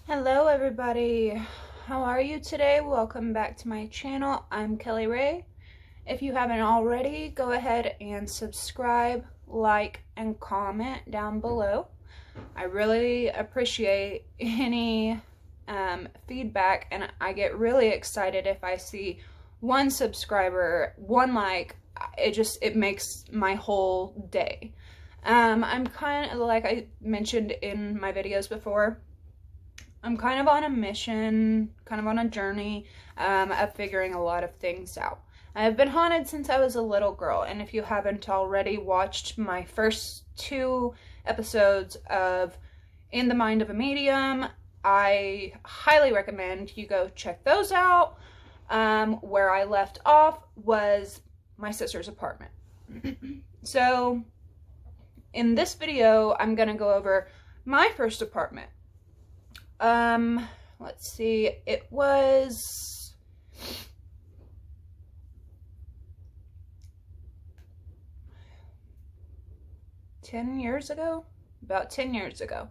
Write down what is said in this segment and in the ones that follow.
Hello everybody, how are you today? Welcome back to my channel. I'm Kelly Ray. If you haven't already, go ahead and subscribe, like, and comment down below. I really appreciate any feedback, and I get really excited if I see one subscriber, one like. It makes my whole day. I'm kind of, like I mentioned in my videos before, I'm kind of on a mission, kind of on a journey of figuring a lot of things out. I have been haunted since I was a little girl, and if you haven't already watched my first 2 episodes of In the Mind of a Medium, I highly recommend you go check those out. Where I left off was my sister's apartment. So in this video, I'm going to go over my first apartment. Let's see, it was about 10 years ago.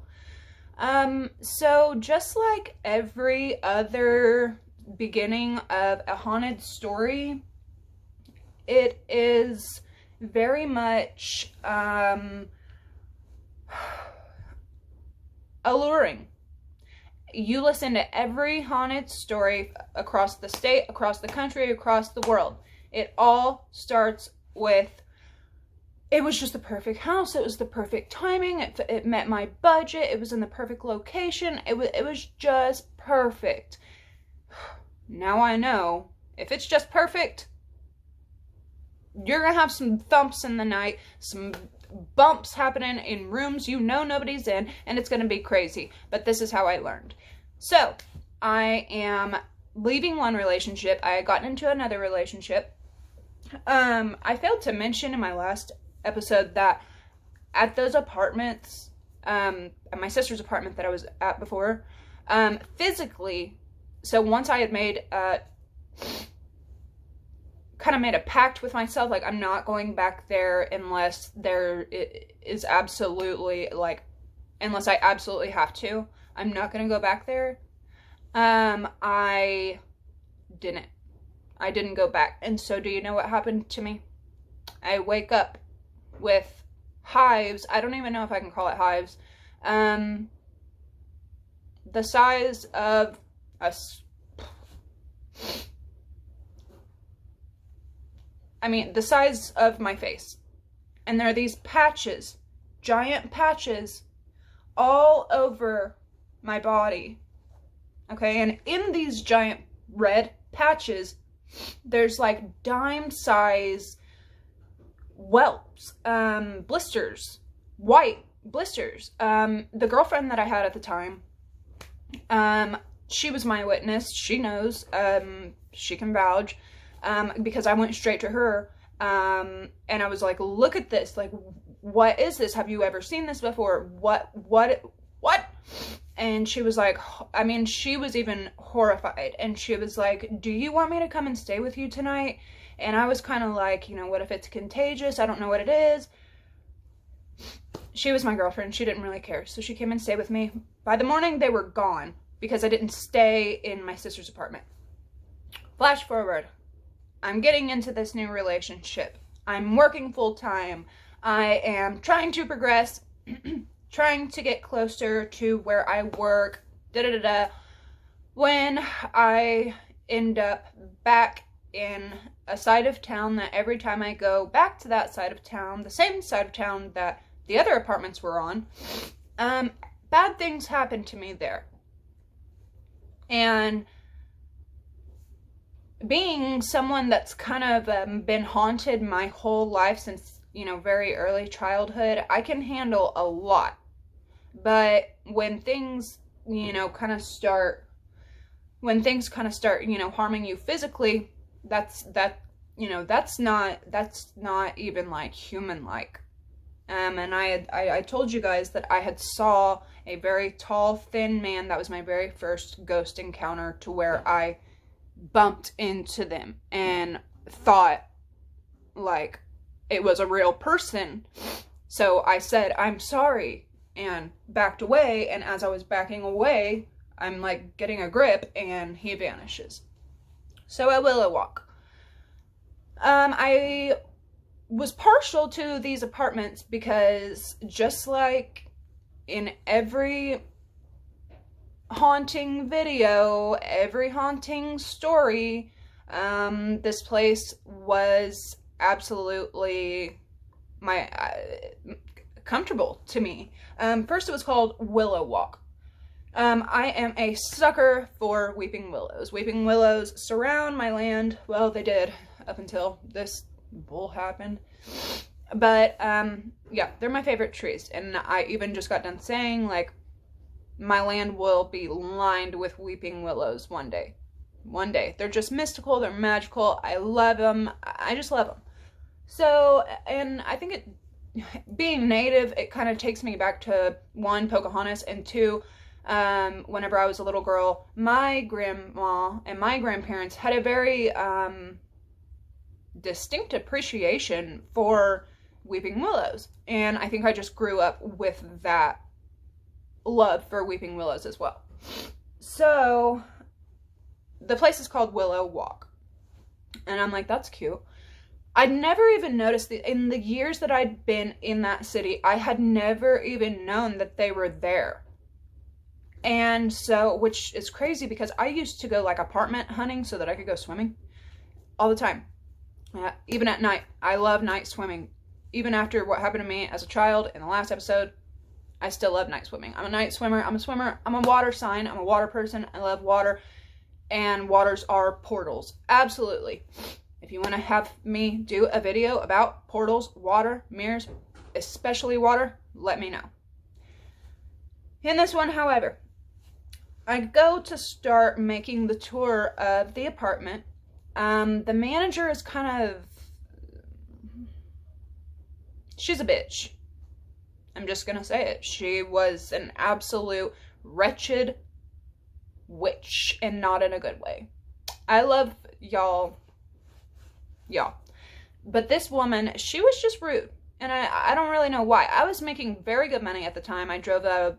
So just like every other beginning of a haunted story, it is very much, alluring. You listen to every haunted story across the state, across the country, across the world. It all starts with, it was just the perfect house. It was the perfect timing. It met my budget. It was in the perfect location. It was just perfect. Now I know, if it's just perfect, you're going to have some thumps in the night, some bumps happening in rooms you know nobody's in, and it's going to be crazy. But this is how I learned. So I am leaving one relationship. I had gotten into another relationship. I failed to mention in my last episode that at those apartments, at my sister's apartment that I was at before, physically, so once I had made kind of made a pact with myself, like, I'm not going back there unless there is absolutely, like, unless I absolutely have to. I'm not going to go back there. I didn't go back. And so do you know what happened to me? I wake up with hives. I don't even know if I can call it hives. The size of the size of my face. And there are these patches, giant patches, all over my body. Okay, and in these giant red patches, there's like dime-size whelps, blisters, white blisters. The girlfriend that I had at the time, she was my witness. She knows, she can vouch. Because I went straight to her, and I was like, look at this, like, what is this? Have you ever seen this before? What? And she was like, she was even horrified, and she was like, do you want me to come and stay with you tonight? And I was kind of like, what if it's contagious? I don't know what it is. She was my girlfriend. She didn't really care, so she came and stayed with me. By the morning, they were gone, because I didn't stay in my sister's apartment. Flash forward. I'm getting into this new relationship. I'm working full-time. I am trying to progress, trying to get closer to where I work, when I end up back in a side of town that every time I go back to that side of town, the same side of town that the other apartments were on, bad things happen to me there. And being someone that's kind of been haunted my whole life since, very early childhood, I can handle a lot. But when things, kind of start harming you physically, that's not even like human-like. And I told you guys that I had saw a very tall, thin man. That was my very first ghost encounter, to where I bumped into them and thought like it was a real person. So I said, I'm sorry, and backed away. And as I was backing away, I'm like getting a grip and he vanishes. So at Willow Walk, I was partial to these apartments because just like in every haunting video, every haunting story, this place was absolutely comfortable to me. First it was called Willow Walk. I am a sucker for weeping willows. Weeping willows surround my land. Well, they did up until this bull happened. But, yeah, they're my favorite trees. And I even just got done saying, like, my land will be lined with weeping willows one day. One day. They're just mystical. They're magical. I love them. I just love them. So, and I think being native, it kind of takes me back to, one, Pocahontas, and two, whenever I was a little girl, my grandma and my grandparents had a very distinct appreciation for weeping willows. And I think I just grew up with that love for weeping willows as well. So the place is called Willow Walk. And I'm like, that's cute. I'd never even noticed in the years that I'd been in that city, I had never even known that they were there. And so, which is crazy because I used to go like apartment hunting so that I could go swimming all the time. Even at night. I love night swimming. Even after what happened to me as a child in the last episode, I still love night swimming. I'm a night swimmer. I'm a swimmer. I'm a water sign. I'm a water person. I love water. And waters are portals. Absolutely. If you want to have me do a video about portals, water, mirrors, especially water, let me know. In this one, however, I go to start making the tour of the apartment. The manager is kind of, she's a bitch. I'm just gonna say it. She was an absolute wretched witch, and not in a good way. I love y'all. But this woman, she was just rude. And I don't really know why. I was making very good money at the time. I drove a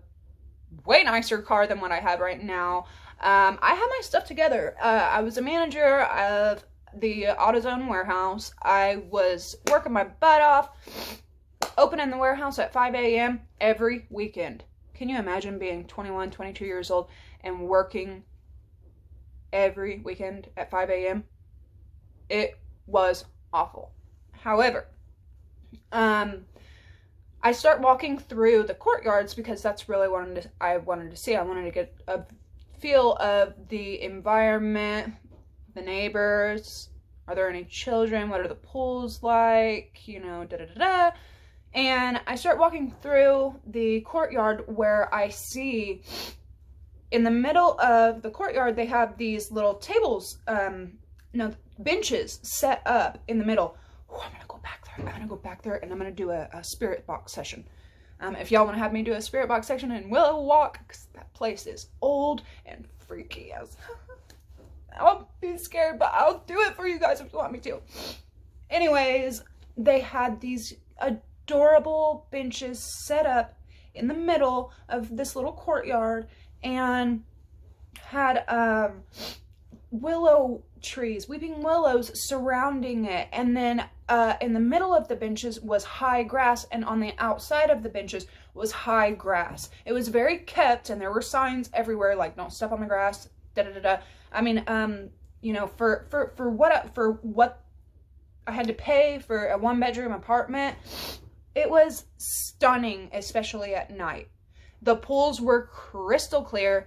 way nicer car than what I have right now. I had my stuff together. I was a manager of the AutoZone warehouse. I was working my butt off, opening the warehouse at 5 a.m. every weekend. Can you imagine being 21, 22 years old and working every weekend at 5 a.m.? It was awful. However, I start walking through the courtyards because that's really what I wanted to see. I wanted to get a feel of the environment, the neighbors. Are there any children? What are the pools like? You know, da-da-da-da. And I start walking through the courtyard where I see in the middle of the courtyard, they have these little tables, benches set up in the middle. Oh, I'm gonna go back there. I'm gonna go back there and I'm gonna do a spirit box session. If y'all want to have me do a spirit box section in Willow Walk, because that place is old and freaky as I'll be scared, but I'll do it for you guys if you want me to. Anyways, they had these adorable benches set up in the middle of this little courtyard and had willow trees, weeping willows surrounding it, and then in the middle of the benches was high grass, and on the outside of the benches was high grass. It was very kept, and there were signs everywhere like don't step on the grass, da da da da. I mean, you know, for what I had to pay for a 1-bedroom apartment, it was stunning, especially at night. The pools were crystal clear.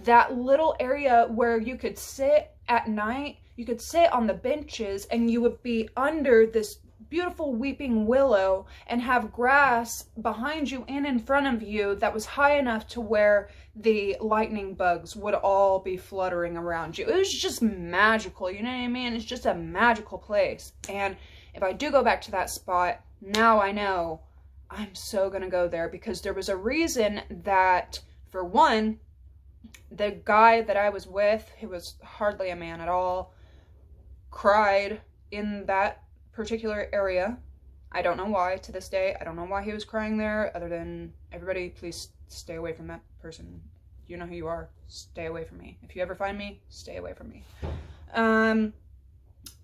That little area where you could sit at night, you could sit on the benches and you would be under this beautiful weeping willow and have grass behind you and in front of you that was high enough to where the lightning bugs would all be fluttering around you. It was just magical, you know what I mean? It's just a magical place. And if I do go back to that spot, now I know I'm so gonna go there, because there was a reason that, for one, the guy that I was with, who was hardly a man at all, cried in that particular area. I don't know why to this day. I don't know why he was crying there, other than, everybody please stay away from that person. you know who you are. Stay away from me. If you ever find me, stay away from me.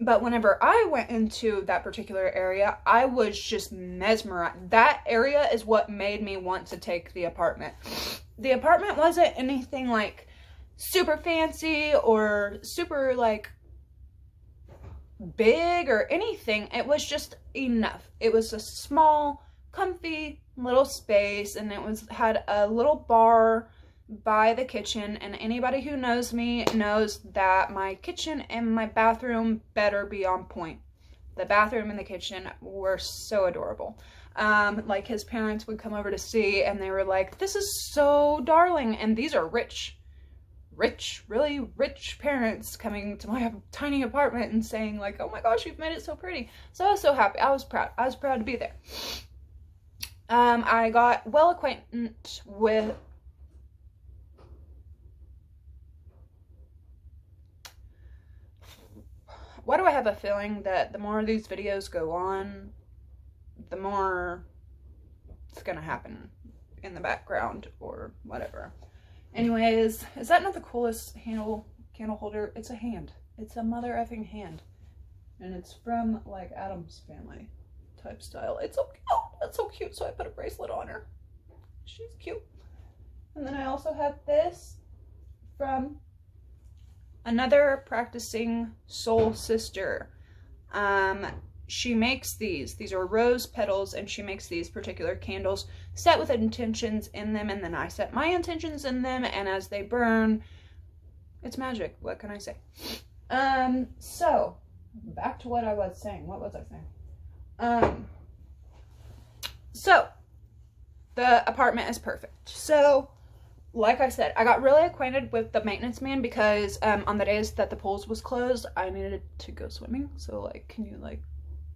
But whenever I went into that particular area, I was just mesmerized. That area is what made me want to take the apartment. The apartment wasn't anything like super fancy or super like big or anything. It was just enough. It was a small, comfy little space, and it had a little bar by the kitchen, and anybody who knows me knows that my kitchen and my bathroom better be on point. The bathroom and the kitchen were so adorable. Like his parents would come over to see, and they were like, this is so darling. And these are really rich parents coming to my tiny apartment and saying like, oh my gosh, you've made it so pretty. So I was so happy. I was proud to be there. I got well acquainted with why do I have a feeling that the more these videos go on, the more it's gonna happen in the background or whatever. Anyways, is that not the coolest candle holder? It's a hand. It's a mother effing hand. And it's from like Adam's Family type style. It's so cute. That's so cute. So I put a bracelet on her. She's cute. And then I also have this from another practicing soul sister. She makes these are rose petals, and she makes these particular candles set with intentions in them, and then I set my intentions in them, and as they burn, it's magic. What can I say? So back to what I was saying. What was I saying? So the apartment is perfect. So like I said, I got really acquainted with the maintenance man because on the days that the pools was closed, I needed to go swimming. So like, can you like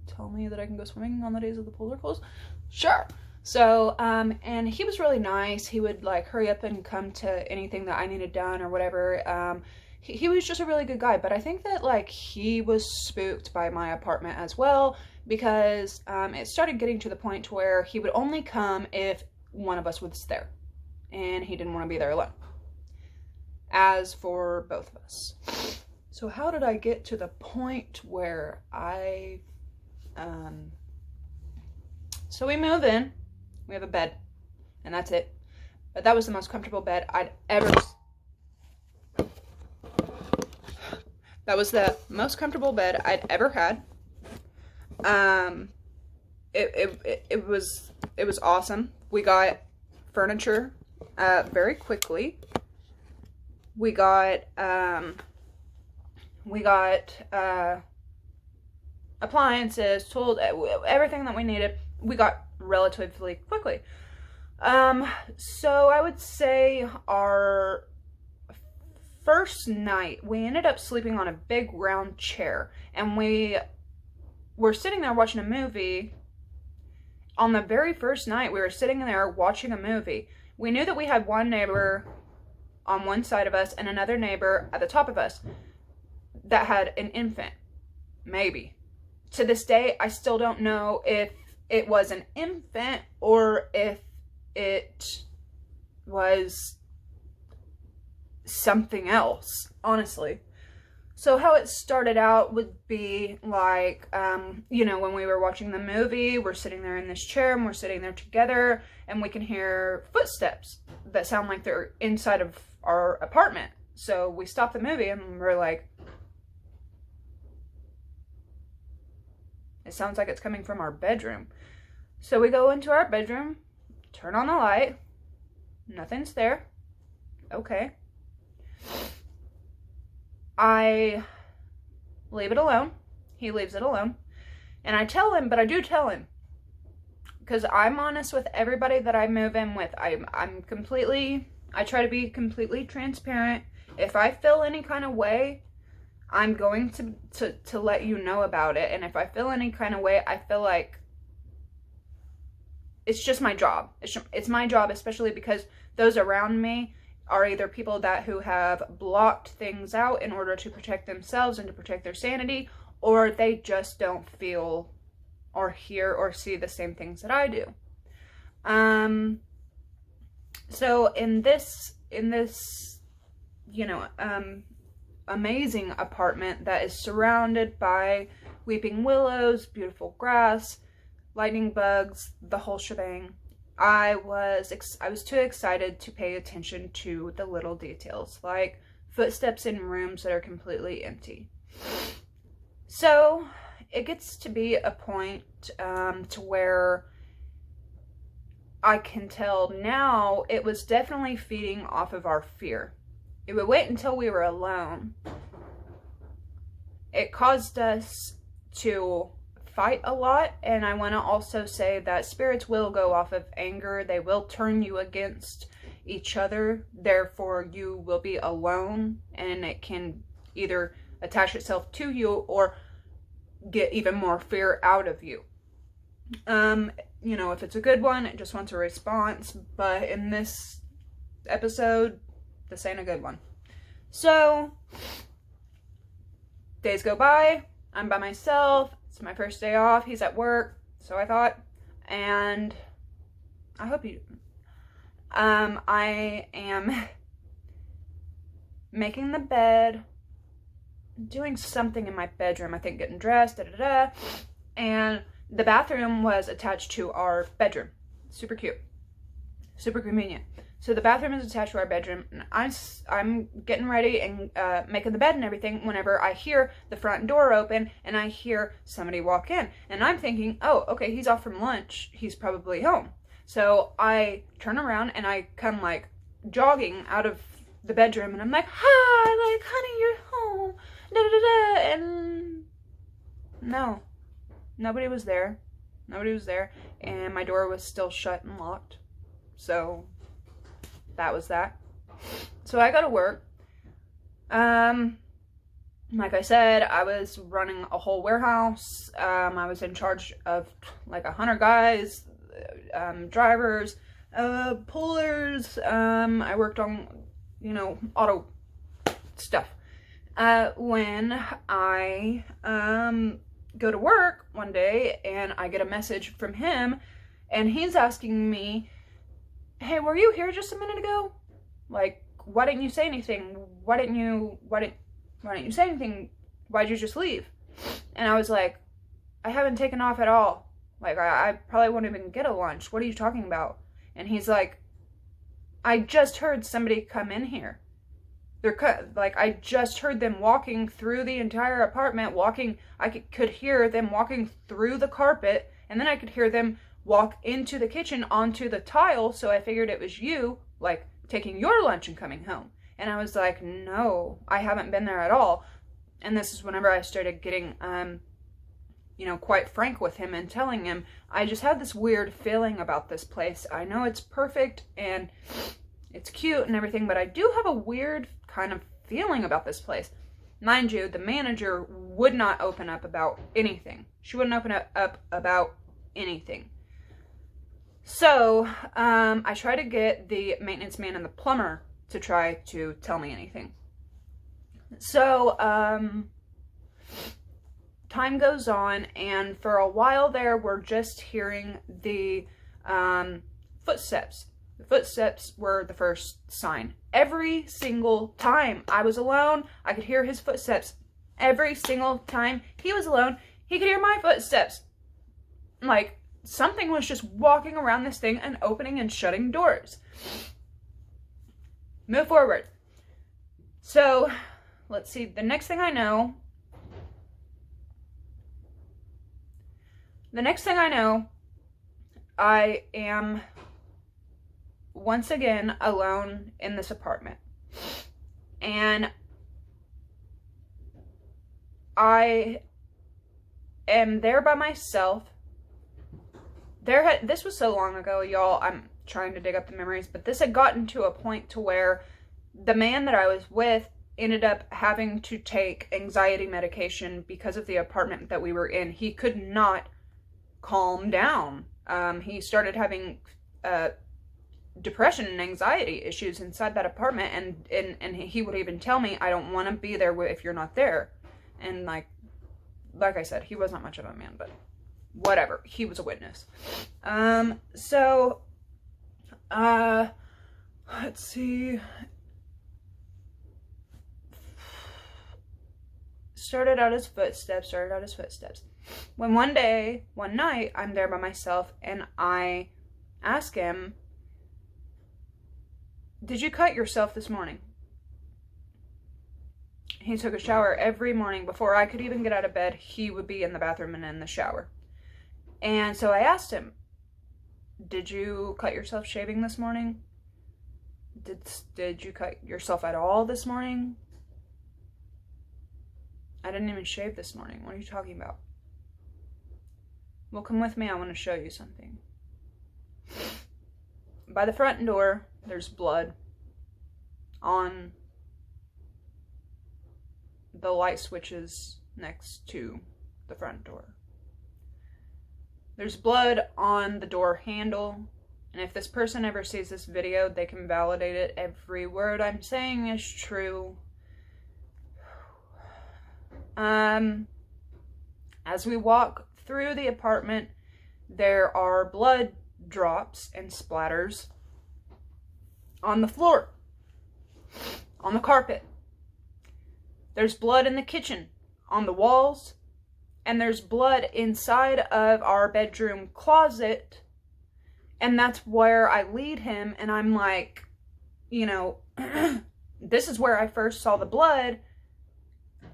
tell me that I can go swimming on the days that the pools are closed? Sure. So and he was really nice. He would like hurry up and come to anything that I needed done or whatever. He was just a really good guy, but I think that like he was spooked by my apartment as well, because it started getting to the point to where he would only come if one of us was there, and he didn't want to be there alone, as for both of us. So how did I get to the point where so we move in, we have a bed, and that's it. But that was the most comfortable bed I'd ever, that was the most comfortable bed I'd ever had. It was awesome. We got furniture very quickly. We got appliances, tools, everything that we needed, we got relatively quickly. So I would say our first night, we ended up sleeping on a big round chair, and we were sitting there watching a movie. On the very first night, we were sitting there watching a movie. We knew that we had one neighbor on one side of us and another neighbor at the top of us that had an infant, maybe. To this day, I still don't know if it was an infant or if it was something else, honestly. So how it started out would be like, you know, when we were watching the movie, we're sitting there in this chair and we're sitting there together, and we can hear footsteps that sound like they're inside of our apartment. So we stop the movie and we're like, it sounds like it's coming from our bedroom. So we go into our bedroom, turn on the light, nothing's there. Okay. I leave it alone. He leaves it alone. And I tell him, but I do tell him, because I'm honest with everybody that I move in with. I try to be completely transparent. If I feel any kind of way, I'm going to let you know about it. And if I feel any kind of way, I feel like it's just my job. It's my job, especially because those around me are either people who have blocked things out in order to protect themselves and to protect their sanity, or they just don't feel or hear or see the same things that I do. So in this in this, you know, amazing apartment that is surrounded by weeping willows, beautiful grass, lightning bugs, the whole shebang. I was too excited to pay attention to the little details, like footsteps in rooms that are completely empty. So it gets to be a point to where I can tell now it was definitely feeding off of our fear. It would wait until we were alone. It caused us to fight a lot, and I want to also say that spirits will go off of anger. They will turn you against each other, therefore you will be alone, and it can either attach itself to you or get even more fear out of you. You know, if it's a good one, it just wants a response, but in this episode, this ain't a good one. So, days go by, I'm by myself, it's my first day off, he's at work, so I thought, and I hope you, I am making the bed, doing something in my bedroom, I think getting dressed, and the bathroom was attached to our bedroom. Super cute. Super convenient. So the bathroom is attached to our bedroom, and I'm getting ready and making the bed and everything whenever I hear the front door open and I hear somebody walk in. And I'm thinking, oh, okay, he's off from lunch. He's probably home. So I turn around and I come like jogging out of the bedroom and I'm like, hi, like, honey, you're home. Da da da da. And no. Nobody was there. Nobody was there. And my door was still shut and locked. So that was that. So I go to work. Like I said, I was running a whole warehouse. I was in charge of like 100 guys, drivers, pullers. I worked on, you know, auto stuff. When I go to work one day and I get a message from him and he's asking me, hey, were you here just a minute ago? Like, why didn't you say anything? Why didn't you say anything? Why'd you just leave? And I was like, I haven't taken off at all. Like, I probably won't even get a lunch. What are you talking about? And he's like, I just heard somebody come in here. Like, I just heard them walking through the entire apartment, I could hear them walking through the carpet, and then I could hear them walk into the kitchen onto the tile, so I figured it was you, like, taking your lunch and coming home. And I was like, no, I haven't been there at all. And this is whenever I started getting, you know, quite frank with him and telling him, I just have this weird feeling about this place. I know it's perfect and it's cute and everything, but I do have a weird kind of feeling about this place. Mind you, the manager would not open up about anything. She wouldn't open up about anything. So, I try to get the maintenance man and the plumber to try to tell me anything. So, time goes on, and for a while there, we're just hearing the footsteps. The footsteps were the first sign. Every single time I was alone, I could hear his footsteps. Every single time he was alone, he could hear my footsteps. Like, something was just walking around this thing and opening and shutting doors. Move forward. So, let's see. The next thing I know, I am once again alone in this apartment. And I am there by myself. This was so long ago, y'all. I'm trying to dig up the memories, but this had gotten to a point to where the man that I was with ended up having to take anxiety medication because of the apartment that we were in. He could not calm down. He started having depression and anxiety issues inside that apartment, and he would even tell me, I don't want to be there if you're not there. And like I said, he was not much of a man, but whatever, he was a witness. So let's see. Started out as footsteps. When one night, I'm there by myself and I ask him, did you cut yourself this morning? He took a shower every morning. Before I could even get out of bed, he would be in the bathroom and in the shower. And so I asked him, did you cut yourself shaving this morning? Did you cut yourself at all this morning? I didn't even shave this morning. What are you talking about? Well, come with me. I want to show you something. By the front door, there's blood on the light switches next to the front door. There's blood on the door handle. And if this person ever sees this video, they can validate it. Every word I'm saying is true. As we walk through the apartment, there are blood drops and splatters on the floor, on the carpet. There's blood in the kitchen, on the walls, and there's blood inside of our bedroom closet. And that's where I lead him, and I'm like, you know, this is where I first saw the blood.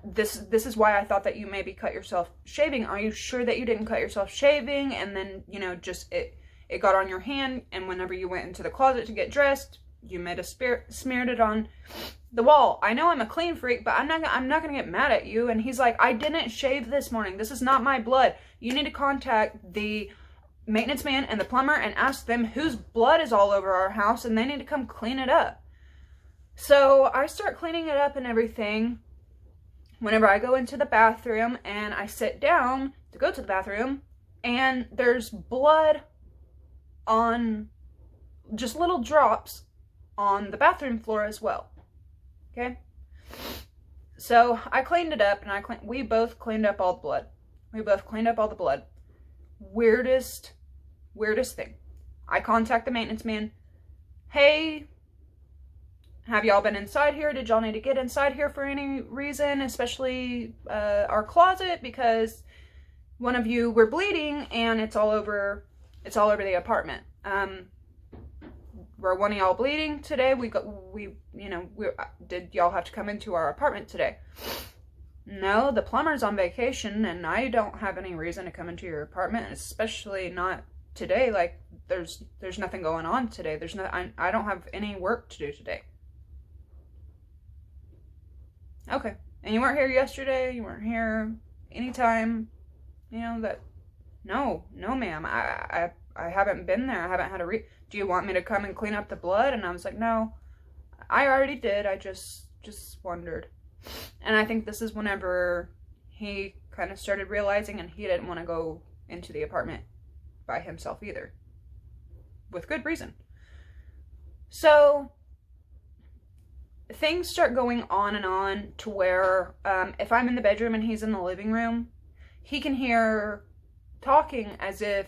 This is why I thought that you maybe cut yourself shaving. Are you sure that you didn't cut yourself shaving? And then, you know, just it got on your hand, and whenever you went into the closet to get dressed, you made a smeared it on the wall. I know I'm a clean freak, but I'm not gonna get mad at you. And he's like, I didn't shave this morning. This is not my blood. You need to contact the maintenance man and the plumber and ask them whose blood is all over our house, and they need to come clean it up. So I start cleaning it up and everything. Whenever I go into the bathroom and I sit down to go to the bathroom, and there's blood on, just little drops on the bathroom floor as well. Okay? So I cleaned it up, and we both cleaned up all the blood. We both cleaned up all the blood. Weirdest thing. I contact the maintenance man. Hey, have y'all been inside here? Did y'all need to get inside here for any reason, especially our closet, because one of you were bleeding and it's all over the apartment. Were one of y'all bleeding today? Did y'all have to come into our apartment today? No, the plumber's on vacation and I don't have any reason to come into your apartment, especially not today. Like there's nothing going on today. I don't have any work to do today. Okay. And you weren't here yesterday? You weren't here anytime? You know that? No, ma'am. I haven't been there. I haven't had do you want me to come and clean up the blood? And I was like, no, I already did. I just wondered. And I think this is whenever he kind of started realizing, and he didn't want to go into the apartment by himself either. With good reason. So things start going on and on to where if I'm in the bedroom and he's in the living room, he can hear talking as if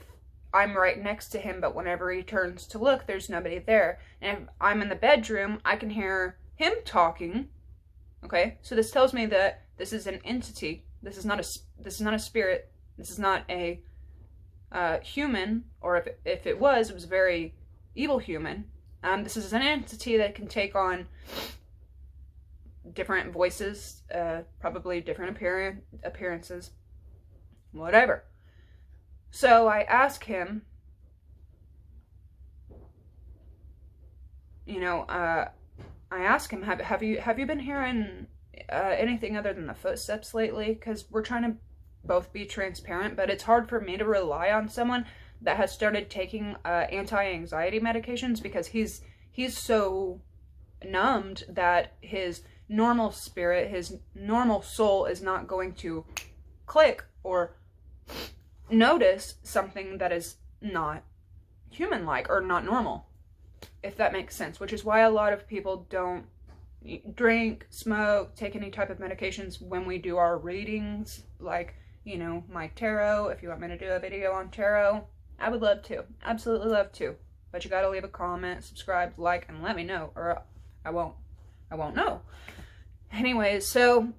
I'm right next to him, but whenever he turns to look, there's nobody there. And if I'm in the bedroom, I can hear him talking. Okay, so this tells me that this is an entity. This is not a spirit. This is not a human, or if it was a very evil human. This is an entity that can take on different voices, probably different appearances, whatever. So I ask him, have you been hearing anything other than the footsteps lately? Because we're trying to both be transparent, but it's hard for me to rely on someone that has started taking anti-anxiety medications, because he's so numbed that his normal spirit, his normal soul is not going to click or notice something that is not human-like or not normal, if that makes sense, which is why a lot of people don't drink, smoke, take any type of medications when we do our readings, like, you know, my tarot. If you want me to do a video on tarot, I would love to. Absolutely love to. but you gotta leave a comment, subscribe, like, and let me know, or I won't know. Anyways, so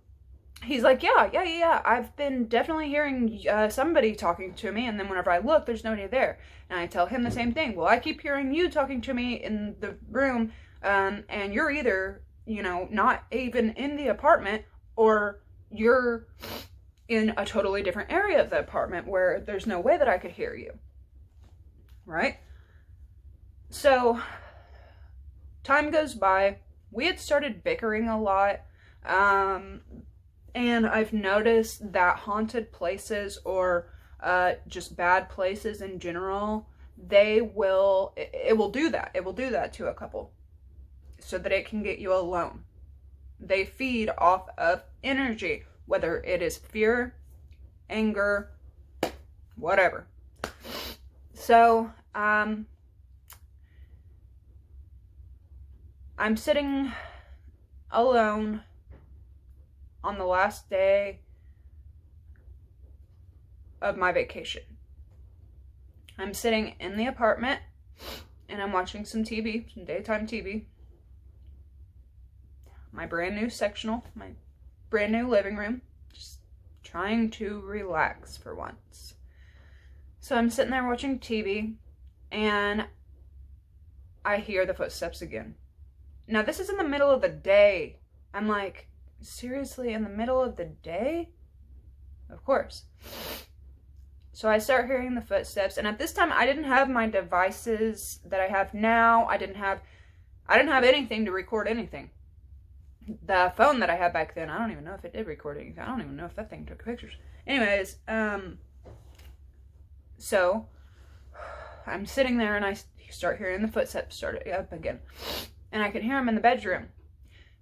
he's like, yeah, I've been definitely hearing somebody talking to me, and then whenever I look, there's nobody there. And I tell him the same thing. Well, I keep hearing you talking to me in the room, and you're either, you know, not even in the apartment, or you're in a totally different area of the apartment where there's no way that I could hear you. Right? So, time goes by. We had started bickering a lot. And I've noticed that haunted places, or just bad places in general, it will do that. It will do that to a couple so that it can get you alone. They feed off of energy, whether it is fear, anger, whatever. So, I'm sitting alone on the last day of my vacation. I'm sitting in the apartment and I'm watching some TV, some daytime TV. My brand new sectional, my brand new living room, just trying to relax for once. So I'm sitting there watching TV and I hear the footsteps again. Now this is in the middle of the day. I'm like, seriously, in the middle of the day? Of course. So I start hearing the footsteps, and at this time I didn't have my devices that I have now. I didn't have anything to record anything. The phone that I had back then, I don't even know if it did record anything. I don't even know if that thing took pictures. Anyways, so I'm sitting there and I start hearing the footsteps start up again. And I can hear them in the bedroom.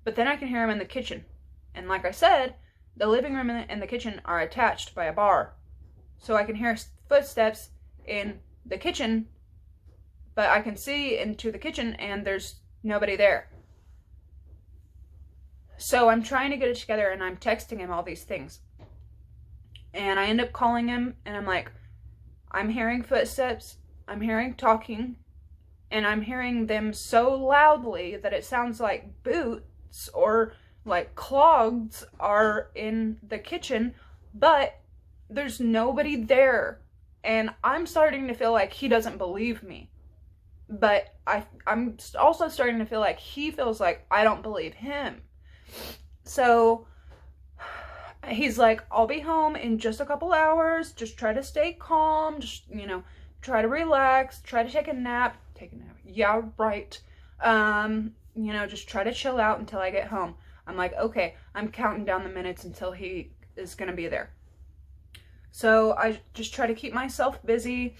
But then I can hear them in the kitchen. And like I said, the living room and the kitchen are attached by a bar. So I can hear footsteps in the kitchen, but I can see into the kitchen and there's nobody there. So I'm trying to get it together and I'm texting him all these things. And I end up calling him and I'm like, I'm hearing footsteps, I'm hearing talking, and I'm hearing them so loudly that it sounds like boots or like clogs are in the kitchen, but there's nobody there. And I'm starting to feel like he doesn't believe me. But I'm also starting to feel like he feels like I don't believe him. So he's like, I'll be home in just a couple hours. Just try to stay calm. Just, you know, try to relax. Try to take a nap. Take a nap. Yeah, right. You know, just try to chill out until I get home. I'm like, okay, I'm counting down the minutes until he is going to be there. So I just try to keep myself busy,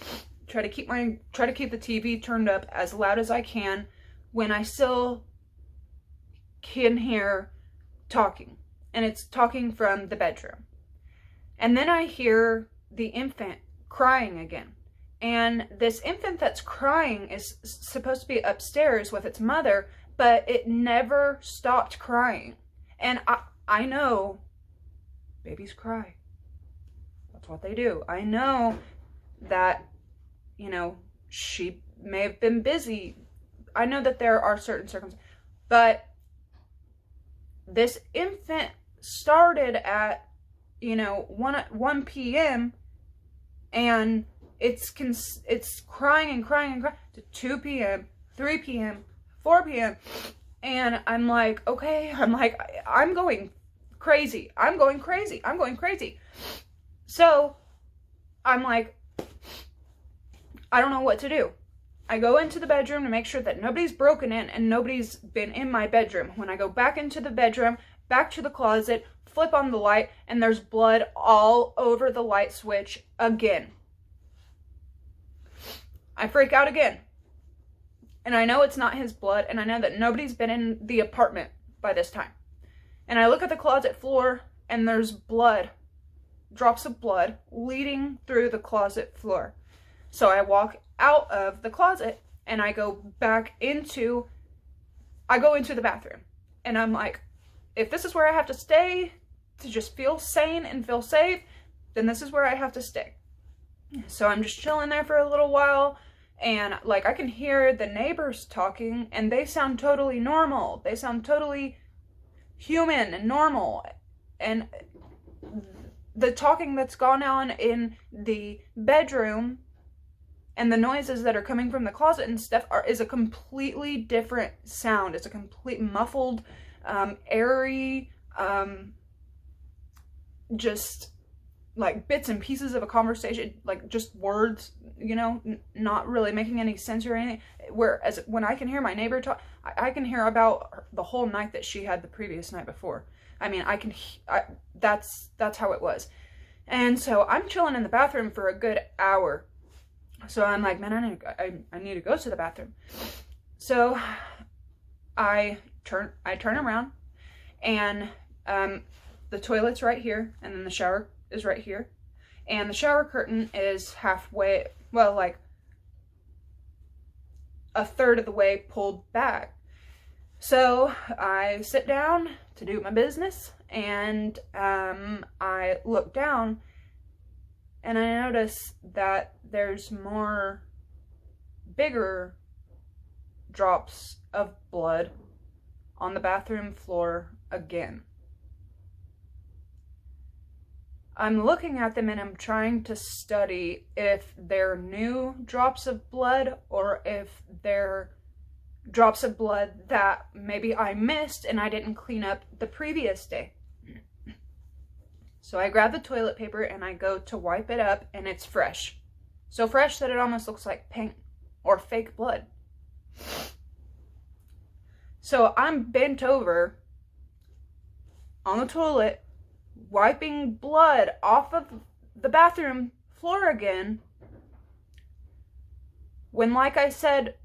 try to keep the TV turned up as loud as I can when I still can hear talking. And it's talking from the bedroom. And then I hear the infant crying again. And this infant that's crying is supposed to be upstairs with its mother, but it never stopped crying. And I know babies cry. That's what they do. I know that, you know, she may have been busy. I know that there are certain circumstances. But this infant started at, you know, 1 p.m. and it's crying and crying and crying to 2 p.m., 3 p.m., 4 p.m. And I'm like, okay, I'm going crazy. I'm going crazy. I'm going crazy. So I'm like, I don't know what to do. I go into the bedroom to make sure that nobody's broken in and nobody's been in my bedroom. When I go back into the bedroom, back to the closet, flip on the light, and there's blood all over the light switch again. I freak out again. And I know it's not his blood, and I know that nobody's been in the apartment by this time. And I look at the closet floor, and there's blood, drops of blood, leading through the closet floor. So I walk out of the closet, and I go into the bathroom. And I'm like, if this is where I have to stay to just feel sane and feel safe, then this is where I have to stay. So I'm just chilling there for a little while, And like I can hear the neighbors talking and they sound totally normal. They sound totally human and normal. And the talking that's gone on in the bedroom and the noises that are coming from the closet and stuff is a completely different sound. It's a complete muffled, airy, just like bits and pieces of a conversation, like just words, you know, not really making any sense or anything. Whereas when I can hear my neighbor talk, I can hear about the whole night that she had the previous night before. I mean, that's how it was. And so I'm chilling in the bathroom for a good hour. So I'm like, man, I need to go to the bathroom. So I turn around, and the toilet's right here, and then the shower is right here, and the shower curtain is halfway, well, like a third of the way pulled back. So I sit down to do my business, and I look down, and I notice that there's more bigger drops of blood on the bathroom floor again. I'm looking at them and I'm trying to study if they're new drops of blood or if they're drops of blood that maybe I missed and I didn't clean up the previous day. So I grab the toilet paper and I go to wipe it up, and it's fresh. So fresh that it almost looks like paint or fake blood. So I'm bent over on the toilet, wiping blood off of the bathroom floor again, when, like I said,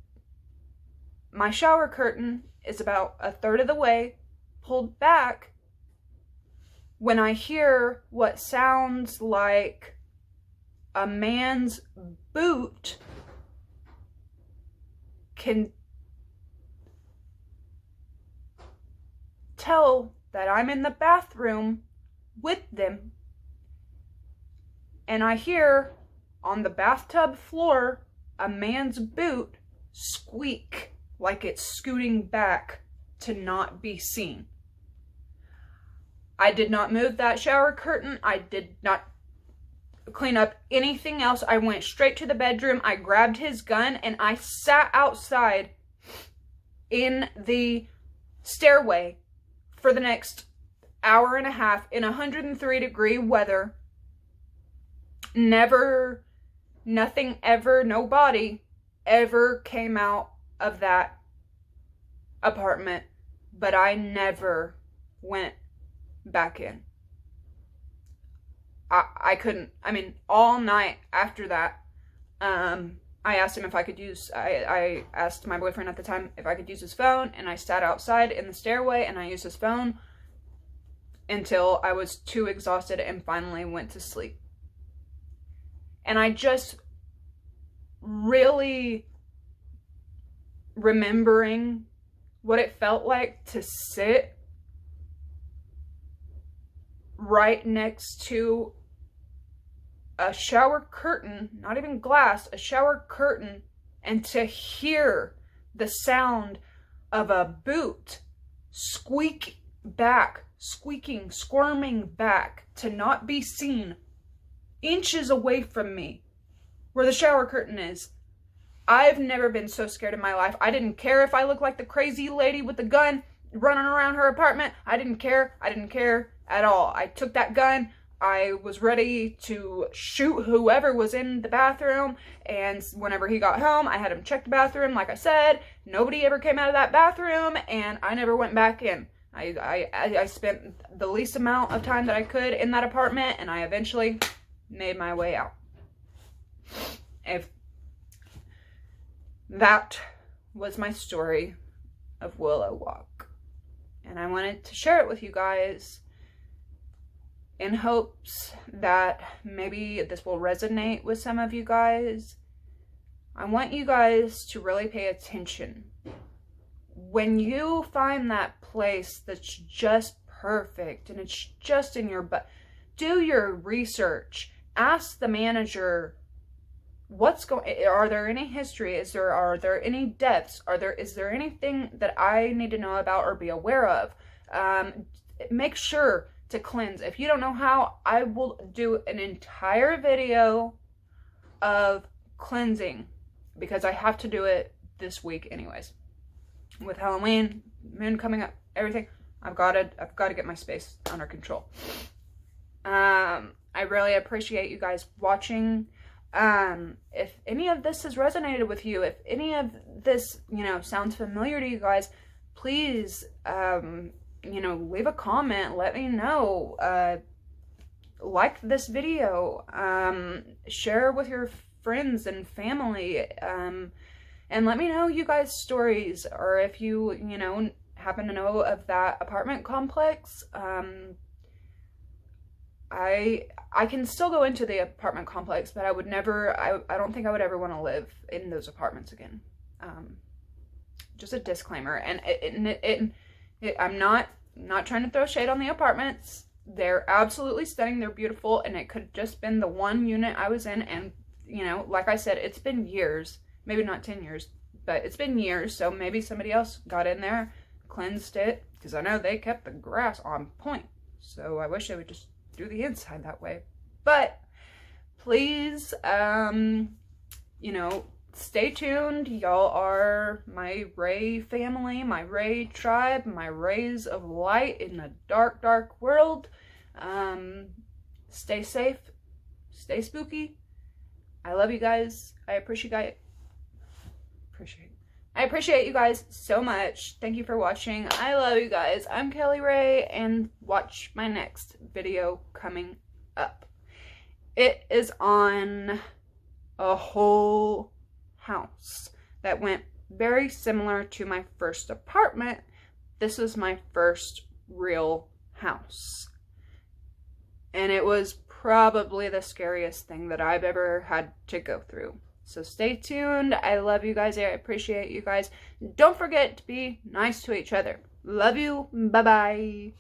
my shower curtain is about a third of the way pulled back, when I hear what sounds like a man's boot can tell that I'm in the bathroom with them, and I hear on the bathtub floor a man's boot squeak like it's scooting back to not be seen. I did not move that shower curtain. I did not clean up anything else. I went straight to the bedroom. I grabbed his gun and I sat outside in the stairway for the next hour and a half in 103-degree weather. Nothing ever, nobody ever came out of that apartment, but I never went back in. I couldn't. I mean, all night after that, I asked him if I could use, I asked my boyfriend at the time if I could use his phone, and I sat outside in the stairway and I used his phone until I was too exhausted and finally went to sleep. And I just really remembering what it felt like to sit right next to a shower curtain, not even glass, a shower curtain, and to hear the sound of a boot squeaking, squirming back to not be seen inches away from me where the shower curtain is. I've never been so scared in my life. I didn't care if I looked like the crazy lady with the gun running around her apartment. I didn't care. I didn't care at all. I took that gun. I was ready to shoot whoever was in the bathroom, and whenever he got home, I had him check the bathroom. Like I said, nobody ever came out of that bathroom, and I never went back in. I spent the least amount of time that I could in that apartment, and I eventually made my way out. If that was my story of Willow Walk, and I wanted to share it with you guys in hopes that maybe this will resonate with some of you guys. I want you guys to really pay attention. When you find that place that's just perfect and it's just in your butt, do your research. Ask the manager are there any history? Are there any deaths? Is there anything that I need to know about or be aware of? Make sure to cleanse. If you don't know how, I will do an entire video of cleansing because I have to do it this week anyways. With Halloween, moon coming up, everything, I've got to get my space under control. I really appreciate you guys watching. If any of this has resonated with you, if any of this, sounds familiar to you guys, please, leave a comment, let me know, like this video, share with your friends and family, and let me know you guys' stories, or if you, happen to know of that apartment complex. I can still go into the apartment complex, but I would never, I don't think I would ever want to live in those apartments again. Just a disclaimer. And I'm not trying to throw shade on the apartments. They're absolutely stunning. They're beautiful. And it could have just been the one unit I was in. And, like I said, it's been years, maybe not 10 years, but it's been years. So maybe somebody else got in there, cleansed it, because I know they kept the grass on point. So I wish they would just do the inside that way. But please, stay tuned. Y'all are my Ray family, my Ray tribe, my rays of light in the dark, dark world. Stay safe, stay spooky. I love you guys. I appreciate you guys so much. Thank you for watching. I love you guys. I'm Kelly Ray, and watch my next video coming up. It is on a whole house that went very similar to my first apartment. This was my first real house. And it was probably the scariest thing that I've ever had to go through. So stay tuned. I love you guys. I appreciate you guys. Don't forget to be nice to each other. Love you. Bye-bye.